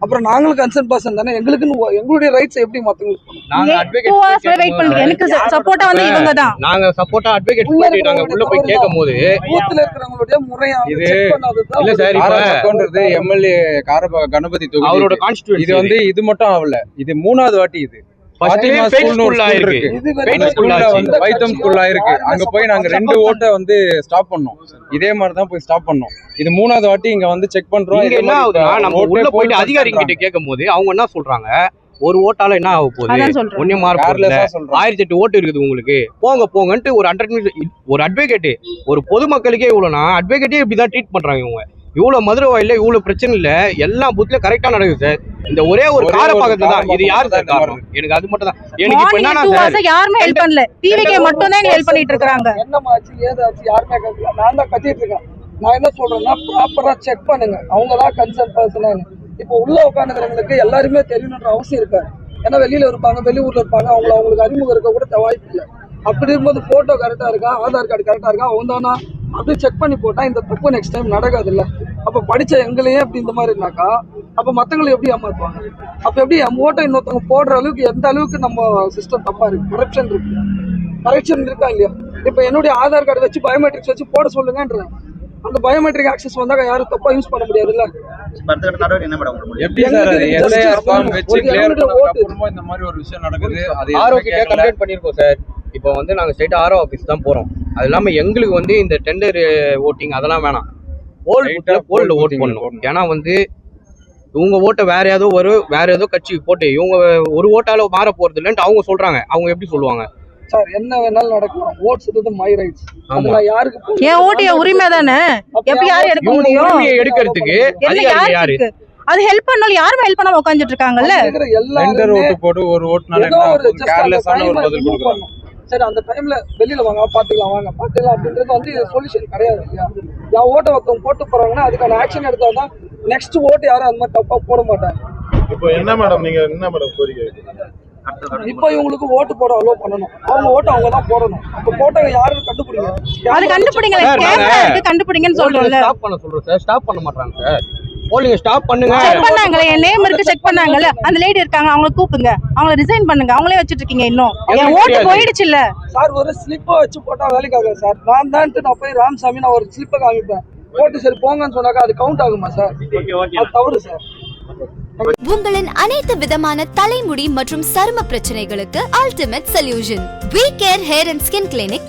அப்புறம் நாங்களும் concern person தானே, எங்களுடைய ரைட்ஸ் எப்படி மத்தவங்களுக்கு நாங்க டூ ஹவர்ஸ் வெயிட் பண்ணுங்க. எனக்கு சப்போர்ட்டா வந்து இவங்க தான். நாங்க சப்போர்ட்டா அட்வொகேட் பண்ணிட்டு நாங்க உள்ள போய் கேட்கும்போது பூத்துல இருக்கிறவங்களுடைய முறையா இது செக் பண்ணாதது இல்ல சார், இப்ப எம்எல்ஏ கணபதி தொகுதி அவரோட கான்ஸ்டிட்யூன்சி இது வந்து இது மட்டும் ஆகல, இது 3வது வாட்டி. இது ஃபர்ஸ்ட்லயே ஃபெயில் ஸ்கூல்ல இருக்கு. ஃபெயில் ஸ்கூல்ல வந்து வைத்தம் ஸ்கூல்ல இருக்கு. அங்க போய் நாங்க 2 ஓட்டை வந்து ஸ்டாப் பண்ணோம். இதே மாதிரி தான் போய் ஸ்டாப் பண்ணோம். இது 3வது வாட்டி இங்க வந்து செக் பண்றோம். இங்க என்ன ஆகுதுன்னா நம்ம உள்ள போயிட்டு அதிகாரிங்க கிட்ட கேட்கும்போது அவங்க என்ன சொல்றாங்க, ஒரு ஓட்டால என்ன ஆக போகுது, ஒன்னே மார்க் 1008 ஓட்டு இருக்குது உங்களுக்கு, போங்கன்ட்டு ஒரு ஒரு அட்வொகேட் ஒரு பொதுமக்களுக்கே இவ்வளவுனா அட்வொகேட்டே இப்படிதான் ட்ரீட் பண்றாங்க. இவங்க இவ்வளவு மதுரை வாயில இவ்வளவு பிரச்சனை இல்ல, எல்லா பூத்லயும் கரெக்டா நடக்குது சார். இந்த ஒரே ஒரு கார பக்கத்துல தான் இது யாரு சார் காரணம்? எனக்கு அது மட்டும் தான். எனக்கு இப்ப என்னன்னா சார், யாருமே ஹெல்ப் பண்ணல, டிவிகே மட்டும் தான் ஹெல்ப் பண்ணிட்டு இருக்காங்க. என்னமாச்சு ஏதாச்சு யாருமே கேட்கல. நான் தான் கத்திட்டு இருக்கேன். நான் என்ன சொல்றேன்னா ப்ராப்பரா செக் பண்ணுங்க, அவங்க தான் கன்சர்ன் பர்சன். இப்போ உள்ள உட்காந்துக்கிறவங்களுக்கு எல்லாருமே தெரியணுன்ற அவசியம் இருக்காது. ஏன்னா வெளியில இருப்பாங்க, வெளியூர்ல இருப்பாங்க, அவங்களுக்கு அறிமுகம் இருக்க கூட வாய்ப்பு இல்லை. அப்படி இருக்கும்போது போட்டோ கரெக்டா இருக்கா, ஆதார் கார்டு கரெக்டா இருக்கா, அவங்க தானா அப்படி செக் பண்ணி போட்டா இந்த தப்பு நெக்ஸ்ட் டைம் நடக்காது இல்ல. அப்ப படிச்ச எங்களையே அப்படி இந்த மாதிரி இருந்தாக்கா அப்ப மத்தவங்களை எப்படி ஏமாத்துவாங்க? அப்ப எப்படி ஓட்டை இன்னொருத்தவங்க போடுற அளவுக்கு எந்த அளவுக்கு நம்ம சிஸ்டம் தப்பா இருக்கு, கரெக்ஷன் இருக்கா இல்லையா? இப்ப என்னுடைய ஆதார் கார்டு வச்சு பயோமெட்ரிக்ஸ் வச்சு போட சொல்லுங்கன்றேன். அந்த பயோமெட்ரிக் ஆக்சஸ் வந்தாக்க யாரும் தப்பா யூஸ் பண்ண முடியாது இல்ல. எப்படி சார் அது எஸ்ஐஆர் ஃபார்ம் வச்சு கிளியர் பண்ணதுக்கு அப்புறமா இந்த மாதிரி ஒரு விஷயம் நடக்குது? அது ஆர்ஓகிட்ட கம்ப்ளைண்ட் பண்ணிருக்கோம் சார். இப்போ வந்து நாங்க ஸ்ட்ரைட்டா ஆர்ஓ ஆபீஸ் தான் போறோம். அது இல்லாம எங்களுக்கு வந்து இந்த டெண்டர் ஓட்டிங் அதெல்லாம் வேணாம், போல்ல ஓட் பண்ணணும். ஏன்னா வந்து இவங்க ஓட்டை வேற ஏதோ கட்சி போட்டு இவங்க ஒரு ஓட்டால மாற போறது இல்லைன்ட்டு அவங்க சொல்றாங்க. அவங்க எப்படி சொல்லுவாங்க சார்? என்ன வேணாலும் நடக்கும். ஓட்ஸ் இது மை ரைட்ஸ். அதெல்லாம் யாருக்கு என் ஓட்டு என் உரிமை தானே, எப்படி யாரும் எடுக்க முடியும்? உரிமையை எடுக்கிறதுக்கு அதிகாரி யாரு? அது ஹெல்ப் பண்ணாலும் யாருமே ஹெல்ப் பண்ணாம உட்கார்ந்துட்டு இருக்காங்கல்ல. எல்லாரும் ஓட்டு போட்டு ஒரு ஓட்டுனால என்ன கேர்லெஸ்ஸான ஒரு பதில் கொடுக்குறாங்க. சரி, அந்த டைம்ல வெளியில வாங்க பாத்துக்கலாம் அப்படின்றது வந்து சொல்யூஷன் கிடையாது இல்லையா? என் ஓட்டை ஒருத்தவங்க போட்டு போறாங்கன்னா அதுக்கான ஆக்ஷன் எடுத்தாதான் நெக்ஸ்ட் ஓட்டு யாரும் அந்த மாதிரி தப்பா போட மாட்டாங்க. இப்போ என்ன மேடம் நீங்க என்ன மேடம் கோரிக்கை? இப்போ இவங்களுக்கு ஓட்டு போட அலோவ் பண்ணணும். அவங்க ஓட்டு அவங்க தான் போடணும். அப்ப போட்டவங்க யாரும் கண்டுபிடிங்க, அது கண்டுபிடிங்க, கேமரா இருக்கு கண்டுபிடிங்கன்னு சொல்றோம்ல. ஸ்டாப் பண்ண சொல்றோம் சார், ஸ்டாப் பண்ண மாட்டாங்க சார். போலிங்க ஸ்டாப் பண்ணுங்க. செக் பண்ணாங்களே, என் நேம் இருக்கு செக் பண்ணாங்கல்ல, அந்த லேடி இருக்காங்க, அவங்கள கூப்பிடுங்க, அவங்கள ரிசைன் பண்ணுங்க. அவங்களே வச்சிட்டு இருக்கீங்க, இன்னும் என் ஓட்டு போயிடுச்சு இல்ல சார். ஒரு ஸ்லிப்பை வச்சு போட்டா வேலைக்காக சார். நான் போய் ராமசாமி நான் ஒரு ஸ்லிப்பை காமிப்பேன், போட்டு சரி போங்கன்னு சொன்னாக்கா அது கவுண்ட் ஆகுமா சார்? அது தவறு சார். உங்களின் அனைத்து விதமான தலைமுடி மற்றும் சரும பிரச்சனைகளுக்கு ultimate solution. We Care hair and skin clinic,